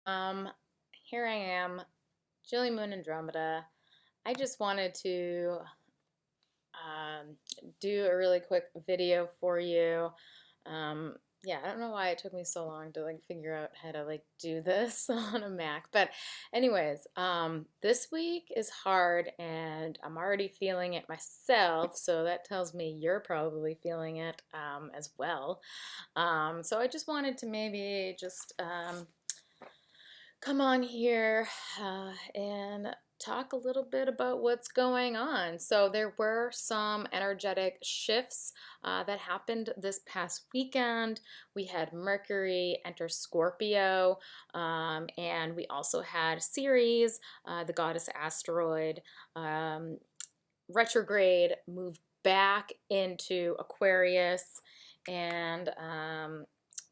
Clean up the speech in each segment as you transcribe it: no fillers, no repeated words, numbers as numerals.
Um, Here I am, Jilly Moon Andromeda. I just wanted to um, do a really quick video for you. Um, yeah, I don't know why it took me so long to like figure out how to like do this on a Mac. But anyways, this week is hard and I'm already feeling it myself. So that tells me you're probably feeling it as well. So I just wanted to maybe just come on here and talk a little bit about what's going on. So, there were some energetic shifts that happened this past weekend. We had Mercury enter Scorpio, and we also had Ceres, the goddess asteroid, um, retrograde, move back into Aquarius. And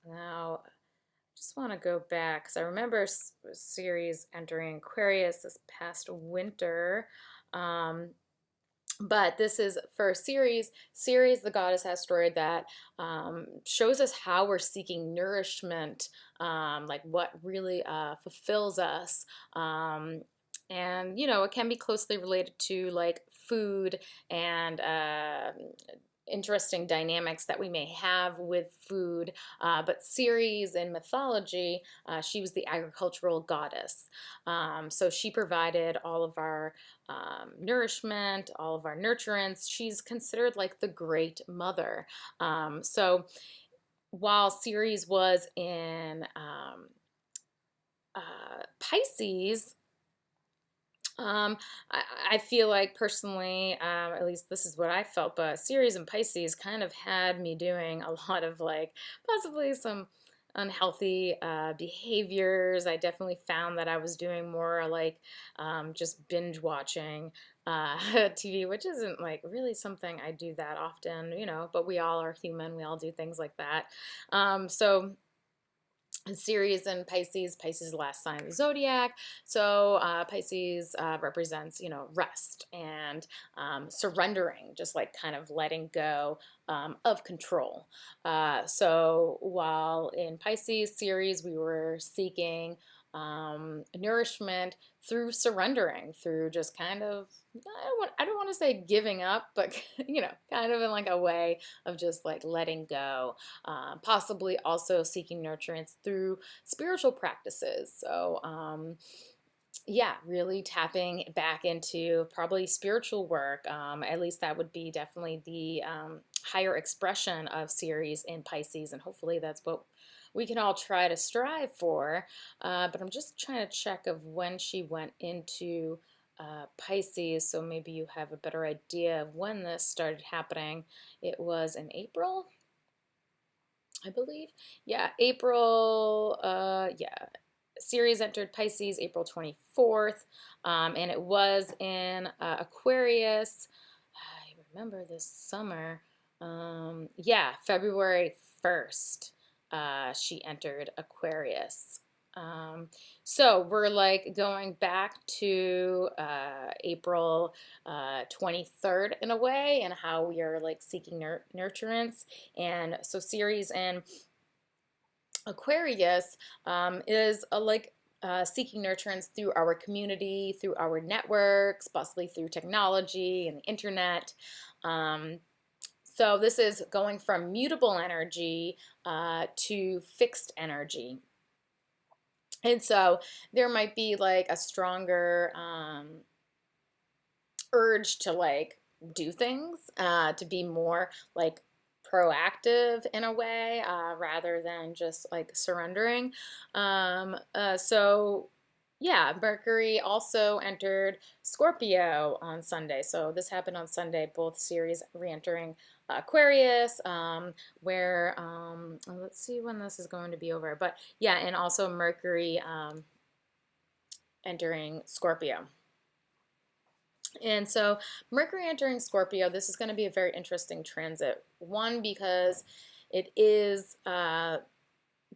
now just want to go back because I remember Ceres entering Aquarius this past winter. Um, but this is for Ceres. Ceres, the goddess asteroid that shows us how we're seeking nourishment, like what really fulfills us. And it can be closely related to like food and interesting dynamics that we may have with food. But Ceres in mythology, she was the agricultural goddess. So she provided all of our nourishment, all of our nurturance. She's considered like the great mother. So while Ceres was in Pisces, um, I feel like personally, at least this is what I felt, but Ceres and Pisces kind of had me doing a lot of like possibly some unhealthy behaviors. I definitely found that I was doing more like just binge watching TV, which isn't like really something I do that often, but we all are human. We all do things like that. So Ceres and Pisces. Pisces is the last sign of the zodiac. So Pisces represents, rest and surrendering, just like kind of letting go of control. So while in Pisces Ceres, we were seeking nourishment through surrendering, through just kind of, I don't want to say giving up, but kind of in like a way of just like letting go, possibly also seeking nurturance through spiritual practices. So, yeah, really tapping back into probably spiritual work. At least that would be definitely the higher expression of Ceres in Pisces, and hopefully that's what we can all try to strive for. But I'm just trying to check of when she went into Pisces, so maybe you have a better idea of when this started happening. It was in April, I believe. Yeah, April, yeah. Ceres entered Pisces April 24th, and it was in Aquarius. I remember this summer. Yeah, February 1st, she entered Aquarius. Um, so we're like going back to April 23rd in a way, and how we are like seeking nurturance. And so Ceres and Aquarius is like seeking nurturance through our community, through our networks, possibly through technology and the internet. Um, so this is going from mutable energy to fixed energy. And so there might be like a stronger urge to like do things, to be more like proactive in a way, rather than just like surrendering. So yeah, Mercury also entered Scorpio on Sunday. So this happened on Sunday, both Ceres re-entering Aquarius, where let's see when this is going to be over. But yeah, and also Mercury entering Scorpio. And so Mercury entering Scorpio, this is going to be a very interesting transit. One, because it is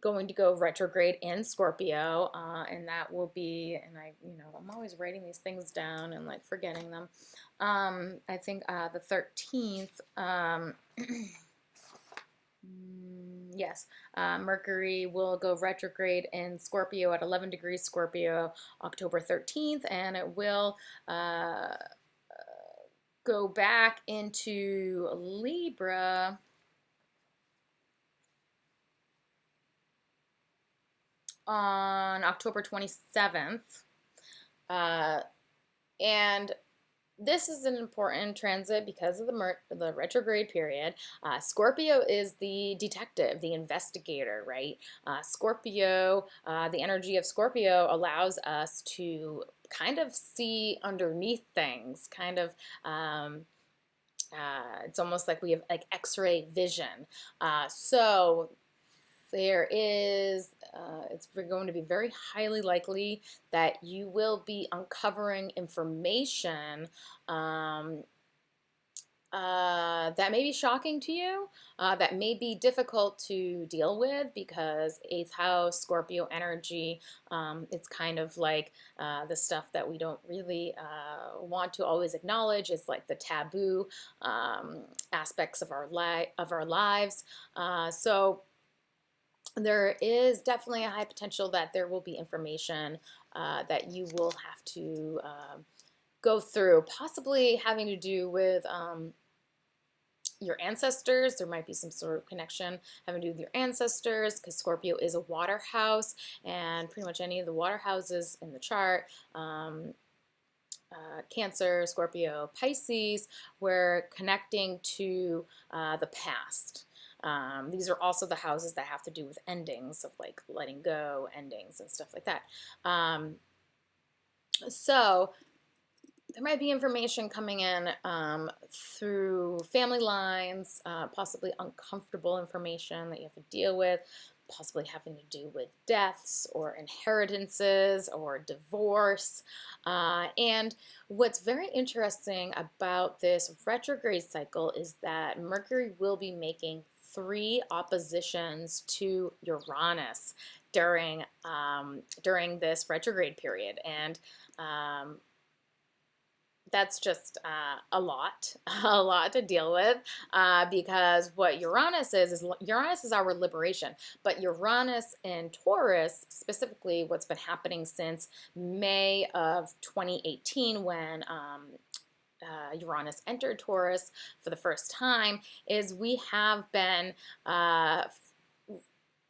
going to go retrograde in Scorpio, and that will be, and I'm always writing these things down and like forgetting them. I think the 13th. Yes, Mercury will go retrograde in Scorpio at 11 degrees Scorpio October 13th, and it will uh, go back into Libra on October 27th. Uh, and this is an important transit because of the retrograde period. Scorpio is the detective, the investigator, right? Scorpio, the energy of Scorpio allows us to kind of see underneath things, kind of. It's almost like we have like X-ray vision. So there is, it's going to be very highly likely that you will be uncovering information um, that may be shocking to you, that may be difficult to deal with because eighth house, Scorpio energy, it's kind of like the stuff that we don't really want to always acknowledge. It's like the taboo aspects of our lives. So there is definitely a high potential that there will be information that you will have to go through, possibly having to do with your ancestors. There might be some sort of connection having to do with your ancestors because Scorpio is a water house, and pretty much any of the water houses in the chart, Cancer, Scorpio, Pisces, we're connecting to the past. These are also the houses that have to do with endings, of like letting go, endings, and stuff like that. So there might be information coming in through family lines, possibly uncomfortable information that you have to deal with, possibly having to do with deaths or inheritances or divorce. And what's very interesting about this retrograde cycle is that Mercury will be making 3 oppositions to Uranus during this retrograde period, and that's just a lot, a lot to deal with because what Uranus is Uranus is our liberation. But Uranus in Taurus, specifically what's been happening since May of 2018 when Uranus entered Taurus for the first time, is we have been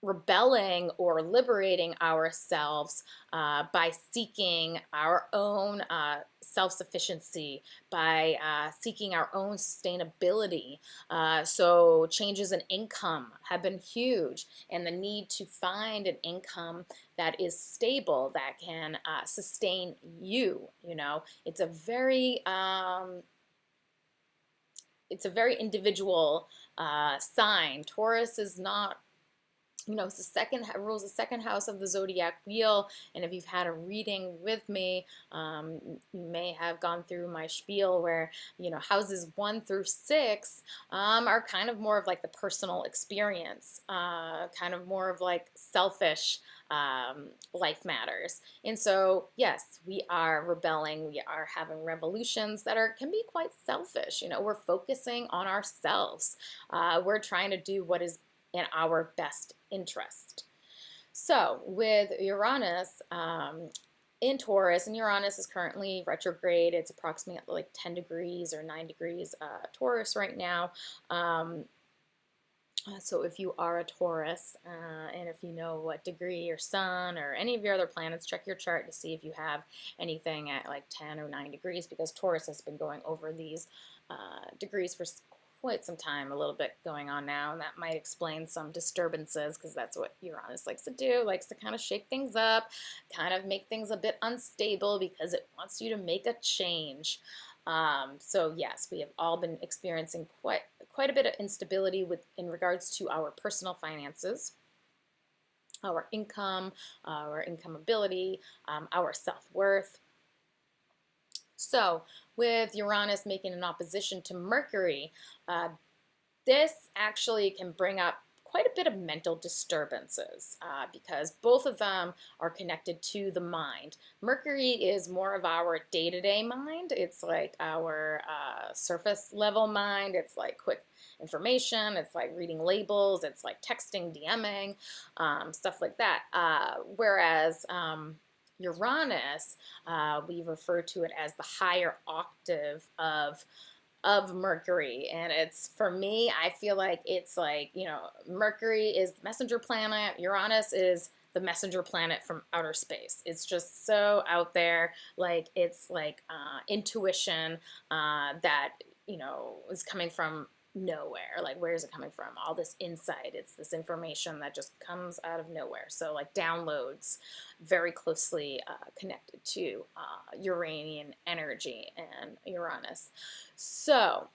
rebelling or liberating ourselves by seeking our own self-sufficiency, by seeking our own sustainability. So changes in income have been huge, and the need to find an income that is stable, that can sustain you. You know, it's a very individual sign. Taurus is not, you know, it's the second, rules the second house of the zodiac wheel. And if you've had a reading with me, you may have gone through my spiel where, you know, houses 1 through 6 are kind of more of like the personal experience, kind of more of like selfish life matters. And so, yes, we are rebelling. We are having revolutions that can be quite selfish. You know, we're focusing on ourselves. We're trying to do what is in our best interest. So with Uranus in Taurus, and Uranus is currently retrograde, it's approximately like 10 degrees or 9 degrees Taurus right now. So if you are a Taurus, and if you know what degree your sun or any of your other planets, check your chart to see if you have anything at like 10 or 9 degrees, because Taurus has been going over these degrees for quite some time, a little bit going on now, and that might explain some disturbances, because that's what Uranus likes to do, likes to kind of shake things up, kind of make things a bit unstable because it wants you to make a change. So yes, we have all been experiencing quite a bit of instability in regards to our personal finances, our income ability, our self-worth. So with Uranus making an opposition to Mercury, this actually can bring up quite a bit of mental disturbances because both of them are connected to the mind. Mercury is more of our day-to-day mind. It's like our surface level mind. It's like quick information. It's like reading labels. It's like texting, DMing, stuff like that. Whereas Uranus, we refer to it as the higher octave of Mercury. And it's, for me, I feel like it's like, you know, Mercury is the messenger planet, Uranus is the messenger planet from outer space. It's just so out there, like it's like intuition that, you know, is coming from nowhere. Like, where is it coming from? All this insight, it's this information that just comes out of nowhere. So like downloads, very closely connected to Uranian energy and Uranus. So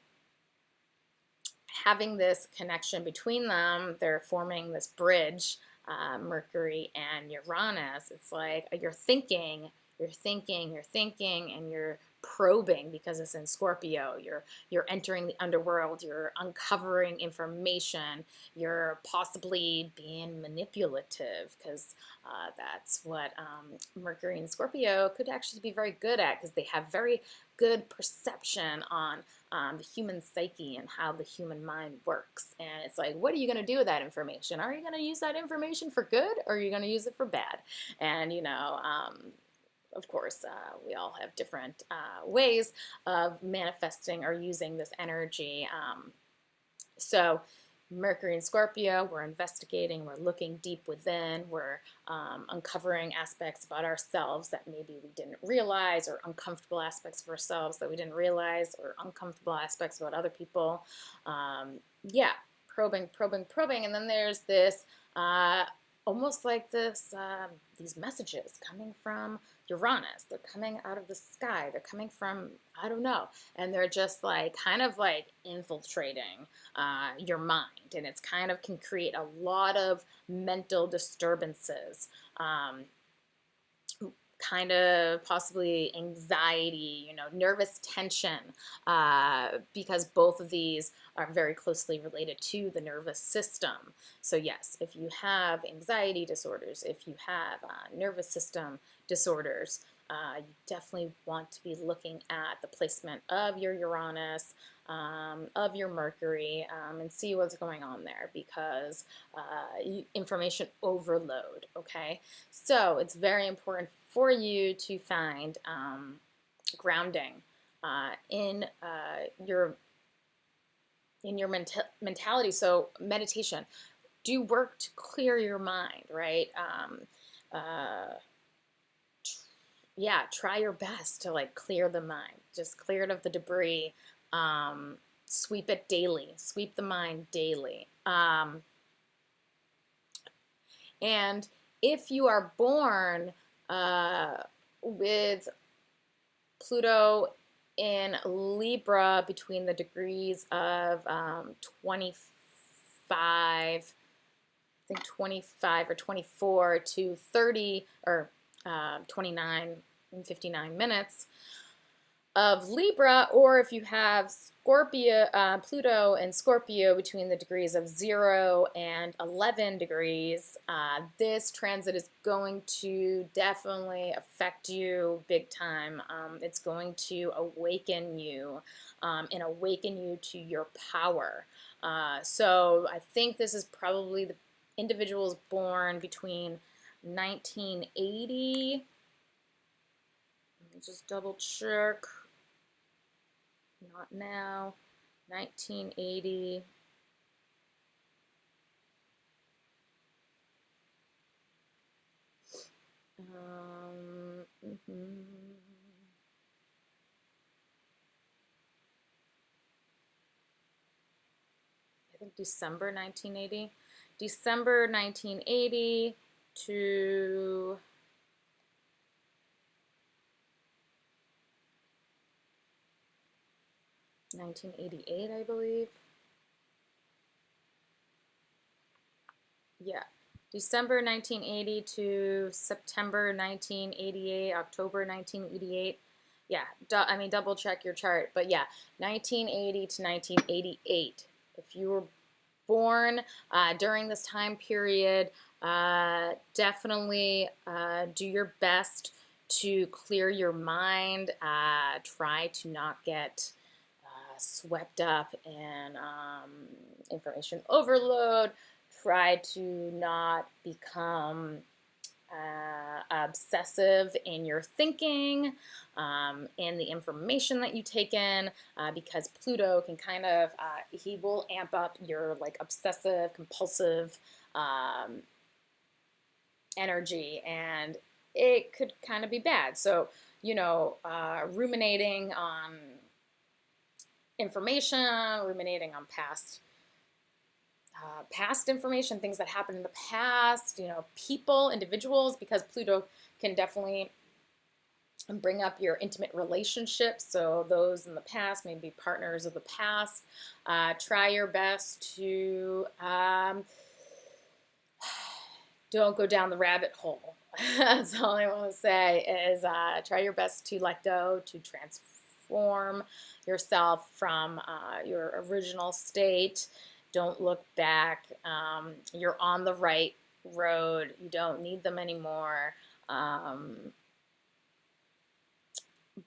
having this connection between them, they're forming this bridge, Mercury and Uranus. It's like you're thinking, and you're probing because it's in Scorpio. You're entering the underworld. You're uncovering information. You're possibly being manipulative because that's what Mercury and Scorpio could actually be very good at, because they have very good perception on the human psyche and how the human mind works. And it's like, what are you going to do with that information? Are you going to use that information for good, or are you going to use it for bad? And, you know, of course, we all have different ways of manifesting or using this energy. So Mercury and Scorpio, we're investigating, we're looking deep within, we're uncovering aspects about ourselves that maybe we didn't realize, or uncomfortable aspects of ourselves that we didn't realize, or uncomfortable aspects about other people. Yeah, probing. And then there's this almost like this, these messages coming from Uranus. They're coming out of the sky. They're coming from, I don't know. And they're just like, kind of like infiltrating your mind. And it's kind of can create a lot of mental disturbances. Kind of possibly anxiety, you know, nervous tension, because both of these are very closely related to the nervous system. So yes, if you have anxiety disorders, if you have nervous system disorders, you definitely want to be looking at the placement of your Uranus, of your Mercury, and see what's going on there, because information overload, okay? So it's very important for you to find grounding in your mentality. So meditation, do work to clear your mind, right? Yeah, try your best to like clear the mind. Just clear it of the debris. Sweep it daily. Sweep the mind daily. And if you are born with Pluto in Libra between the degrees of 25, I think 25 or 24 to 30, or 29 and 59 minutes of Libra, or if you have Scorpio, Pluto and Scorpio between the degrees of 0 and 11 degrees, this transit is going to definitely affect you big time. It's going to awaken you and awaken you to your power. So I think this is probably the individuals born between 1980, let me just double check, not now, 1980, I think December 1980, December 1980 to 1988, I believe. Yeah, December 1980 to September 1988, October 1988. Yeah, I mean, double check your chart, but yeah, 1980 to 1988. If you were born during this time period, definitely do your best to clear your mind. Try to not get swept up in information overload. Try to not become obsessive in your thinking, in the information that you take in, because Pluto can kind of, he will amp up your like obsessive, compulsive energy, and it could kind of be bad. So, ruminating on information, ruminating on past information, things that happened in the past, people, individuals, because Pluto can definitely bring up your intimate relationships. So those in the past, maybe partners of the past, try your best to don't go down the rabbit hole. That's all I want to say is try your best to let go, to transform yourself from your original state. Don't look back. You're on the right road. You don't need them anymore.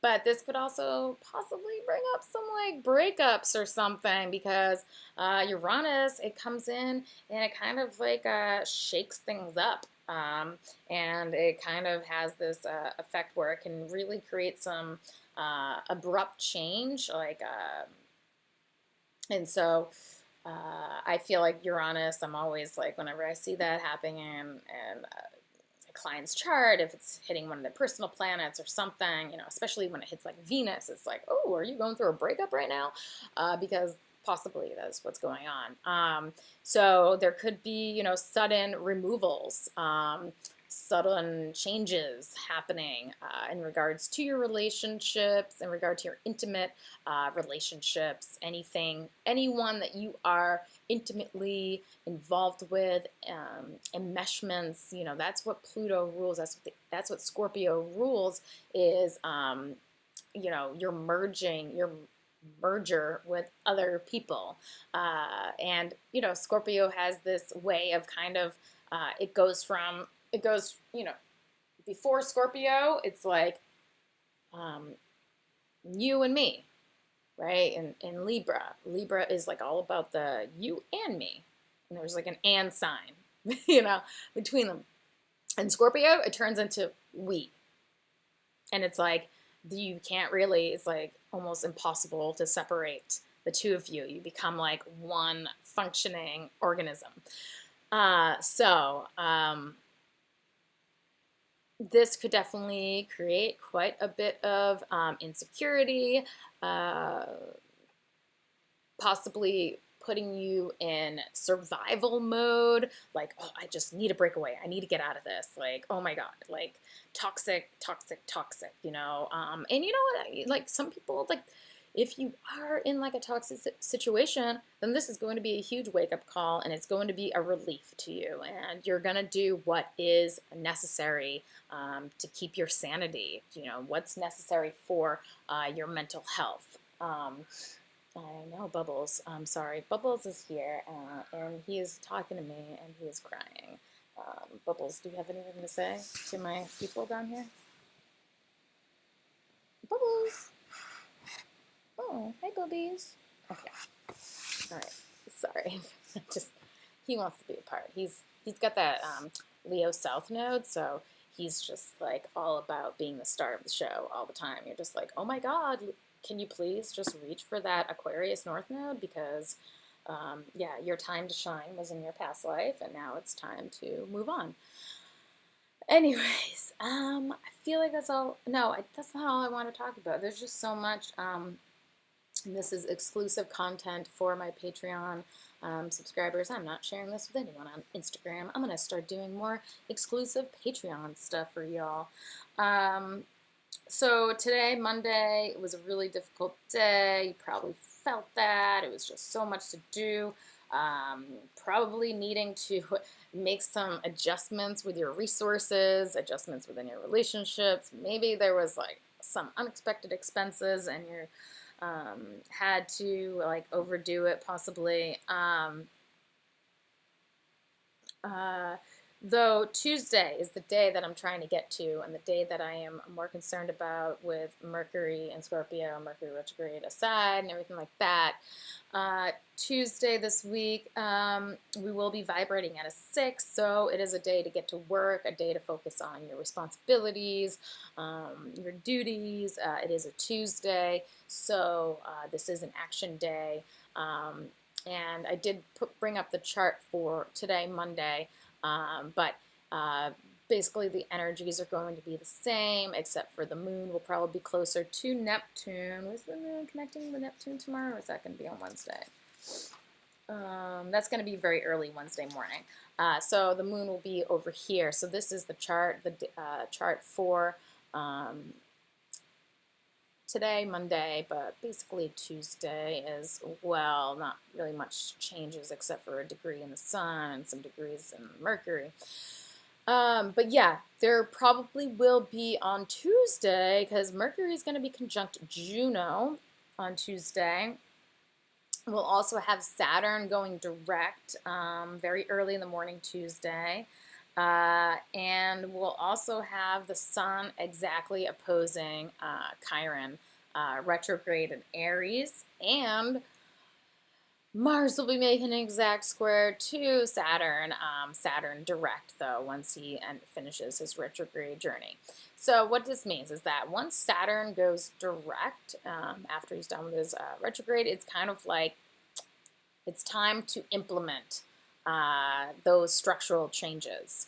But this could also possibly bring up some like breakups or something, because Uranus, it comes in and it kind of like shakes things up. And it kind of has this effect where it can really create some abrupt change. And so I feel like Uranus, I'm always like, whenever I see that happening and a client's chart, if it's hitting one of their personal planets or something, especially when it hits like Venus, it's like, oh, are you going through a breakup right now? Because possibly that's what's going on. So there could be, sudden removals, sudden changes happening in regards to your relationships, in regard to your intimate relationships, anyone that you are intimately involved with, enmeshments. That's what Pluto rules. That's what Scorpio rules is. You're merging your merger with other people, and Scorpio has this way of kind of it goes, before Scorpio, it's like you and me, right? And Libra is like all about the you and me, and there's like an and sign, between them. And Scorpio, it turns into we, and it's like you can't really. It's like almost impossible to separate the two of you. You become like one functioning organism. This could definitely create quite a bit of insecurity, possibly putting you in survival mode, like, oh, I just need a breakaway. I need to get out of this. Like, oh my God, like toxic, and you know what, like some people, like if you are in like a toxic situation, then this is going to be a huge wake-up call, and it's going to be a relief to you, and you're going to do what is necessary to keep your sanity, what's necessary for your mental health. I know Bubbles, I'm sorry, Bubbles is here, and he is talking to me, and he is crying. Bubbles, do you have anything to say to my people down here? Bubbles! Oh, hey, Bubbies. Okay. All right. Sorry. He wants to be a part. He's got that Leo South node, so he's just like all about being the star of the show all the time. You're just like, oh my God, can you please just reach for that Aquarius North node? Because, your time to shine was in your past life, and now it's time to move on. Anyways, I feel like that's all. No, that's not all I want to talk about. There's just so much. And this is exclusive content for my Patreon subscribers. I'm not sharing this with anyone on Instagram. I'm going to start doing more exclusive Patreon stuff for y'all. So today, Monday, it was a really difficult day. You probably felt that. It was just so much to do. Probably needing to make some adjustments with your resources, adjustments within your relationships. Maybe there was like some unexpected expenses, and you're had to like overdo it possibly. Though Tuesday is the day that I'm trying to get to, and the day that I am more concerned about with Mercury and Scorpio, Mercury retrograde aside, and everything like that. Tuesday this week, we will be vibrating at a 6, so it is a day to get to work, a day to focus on your responsibilities, your duties. It is a Tuesday, so this is an action day. And I did bring up the chart for today, Monday, but basically the energies are going to be the same, except for the moon will probably be closer to Neptune. Is the moon connecting with Neptune tomorrow, or is that going to be on Wednesday? That's going to be very early Wednesday morning. So the moon will be over here. So this is the chart, chart for today, Monday, but basically Tuesday as well. Not really much changes except for a degree in the sun and some degrees in Mercury. But yeah, there probably will be on Tuesday, because Mercury is going to be conjunct Juno on Tuesday. We'll also have Saturn going direct very early in the morning Tuesday. And we'll also have the Sun exactly opposing Chiron retrograde in Aries. And Mars will be making an exact square to Saturn, Saturn direct, though, once he finishes his retrograde journey. So what this means is that once Saturn goes direct, after he's done with his retrograde, it's kind of like it's time to implement those structural changes.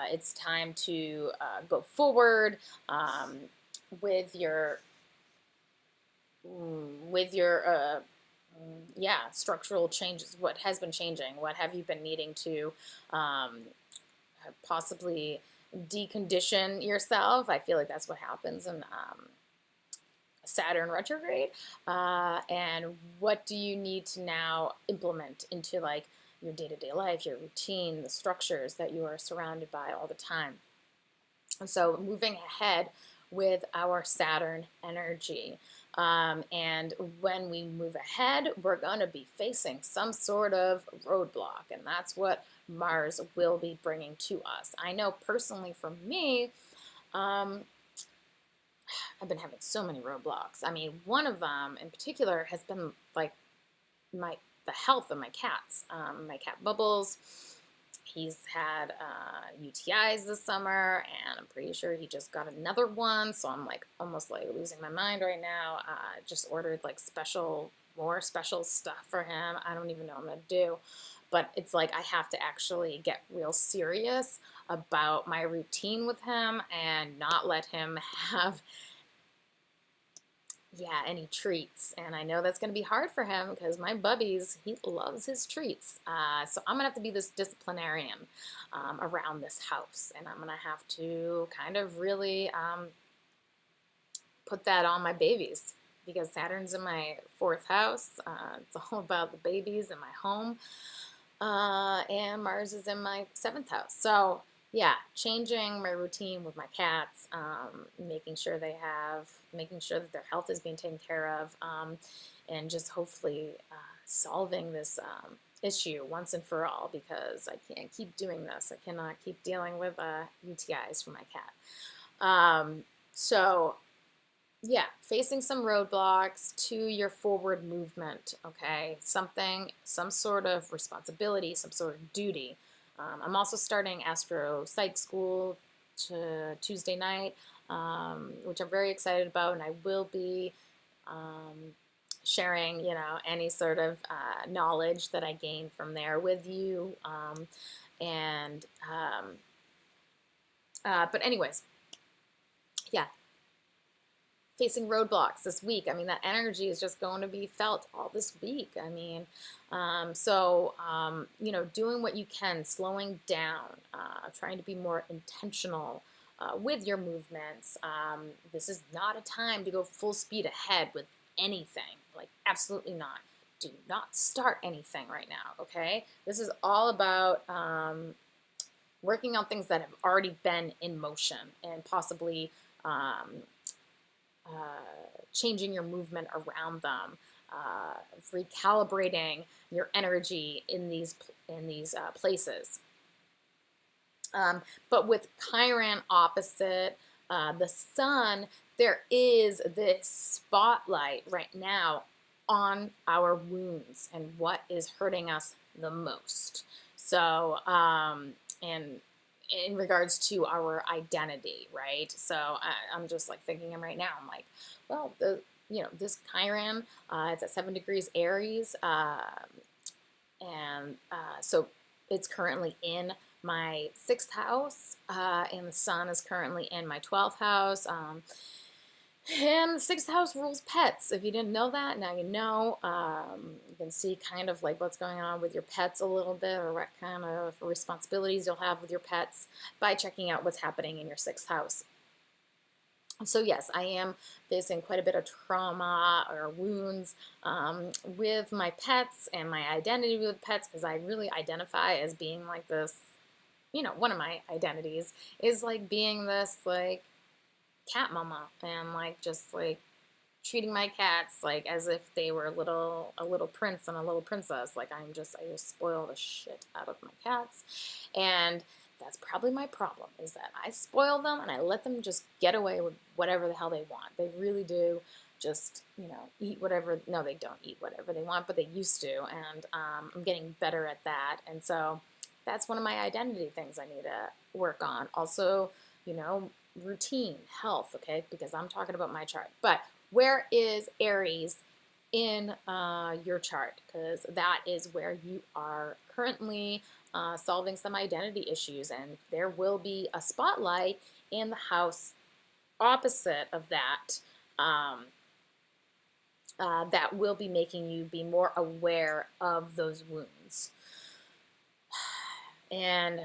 It's time to go forward with your structural changes. What has been changing? What have you been needing to possibly decondition yourself? I feel like that's what happens in Saturn retrograde. And what do you need to now implement into like your day-to-day life, your routine, the structures that you are surrounded by all the time? And so moving ahead with our Saturn energy. And when we move ahead, we're going to be facing some sort of roadblock, and that's what Mars will be bringing to us. I know personally for me, I've been having so many roadblocks. I mean, one of them in particular has been like the health of my cats. My cat Bubbles, he's had UTIs this summer, and I'm pretty sure he just got another one. So I'm like almost like losing my mind right now. Just ordered like more special stuff for him. I don't even know what I'm gonna do, but it's like I have to actually get real serious about my routine with him and not let him have any treats. And I know that's going to be hard for him because my Bubbies, he loves his treats. So I'm going to have to be this disciplinarian around this house. And I'm going to have to kind of really put that on my babies, because Saturn's in my 4th house. It's all about the babies in my home. And Mars is in my 7th house. So yeah, changing my routine with my cats, making sure that their health is being taken care of, and just hopefully solving this issue once and for all, because I can't keep doing this. I cannot keep dealing with UTIs for my cat. So yeah, facing some roadblocks to your forward movement, okay? Some sort of responsibility, some sort of duty. I'm also starting Astro Psych School Tuesday night, which I'm very excited about, and I will be sharing, any sort of knowledge that I gain from there with you. But anyways, yeah, facing roadblocks this week. I mean, that energy is just going to be felt all this week. I mean, doing what you can, slowing down, trying to be more intentional with your movements. This is not a time to go full speed ahead with anything. Like, absolutely not. Do not start anything right now, okay? This is all about working on things that have already been in motion, and possibly changing your movement around them, recalibrating your energy in these places. But with Chiron opposite the sun, there is this spotlight right now on our wounds and what is hurting us the most. So, and in regards to our identity, right? So I'm just like thinking right now, I'm like, well, this Chiron, it's at 7 degrees Aries, and so it's currently in my 6th house, and the sun is currently in my 12th house. And the 6th house rules pets. If you didn't know that, now you know. You can see kind of like what's going on with your pets a little bit, or what kind of responsibilities you'll have with your pets by checking out what's happening in your 6th house. So yes, I am facing quite a bit of trauma or wounds with my pets and my identity with pets, because I really identify as being like this, one of my identities is like being this like cat mama, and like just like treating my cats like as if they were a little prince and a little princess. Like I just spoil the shit out of my cats, and that's probably my problem, is that I spoil them and I let them just get away with whatever the hell they want. They really do just, eat whatever. No, they don't eat whatever they want, but they used to, and I'm getting better at that. And so that's one of my identity things I need to work on. Also, routine, health, okay, because I'm talking about my chart. But where is Aries in your chart? Because that is where you are currently solving some identity issues, and there will be a spotlight in the house opposite of that that will be making you be more aware of those wounds. And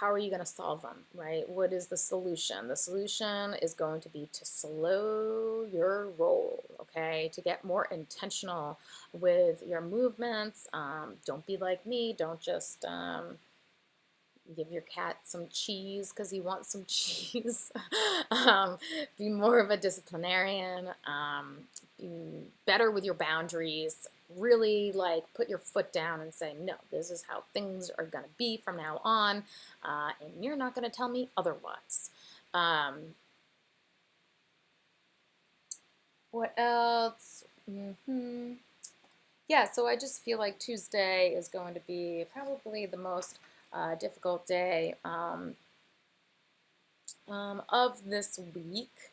how are you going to solve them, right? What is the solution? The solution is going to be to slow your roll, okay? To get more intentional with your movements. Don't be like me. Don't just give your cat some cheese because he wants some cheese. Be more of a disciplinarian. Be better with your boundaries. Really like put your foot down and say, no, this is how things are going to be from now on, and you're not going to tell me otherwise. What else? Yeah, so I just feel like Tuesday is going to be probably the most difficult day of this week.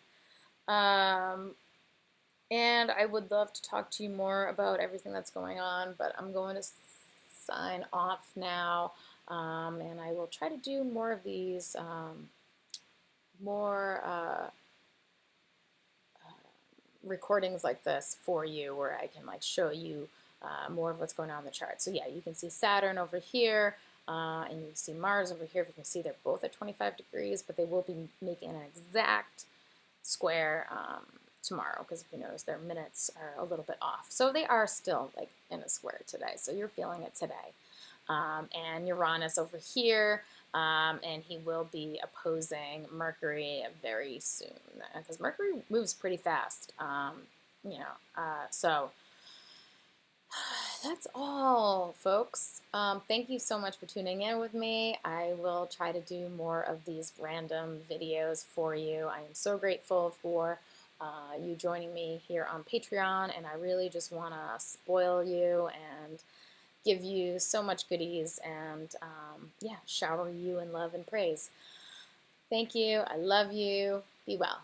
And I would love to talk to you more about everything that's going on, but I'm going to sign off now, and I will try to do more of these, more recordings like this for you, where I can like show you more of what's going on in the chart. So yeah, you can see Saturn over here, and you can see Mars over here. If you can see, they're both at 25 degrees, but they will be making an exact square tomorrow, because if you notice, their minutes are a little bit off. So they are still like in a square today, so you're feeling it today. And Uranus over here, and he will be opposing Mercury very soon, because Mercury moves pretty fast, so that's all, folks. Thank you so much for tuning in with me. I will try to do more of these random videos for you. I am so grateful for you joining me here on Patreon, and I really just want to spoil you and give you so much goodies, and shower you in love and praise. Thank you. I love you. Be well.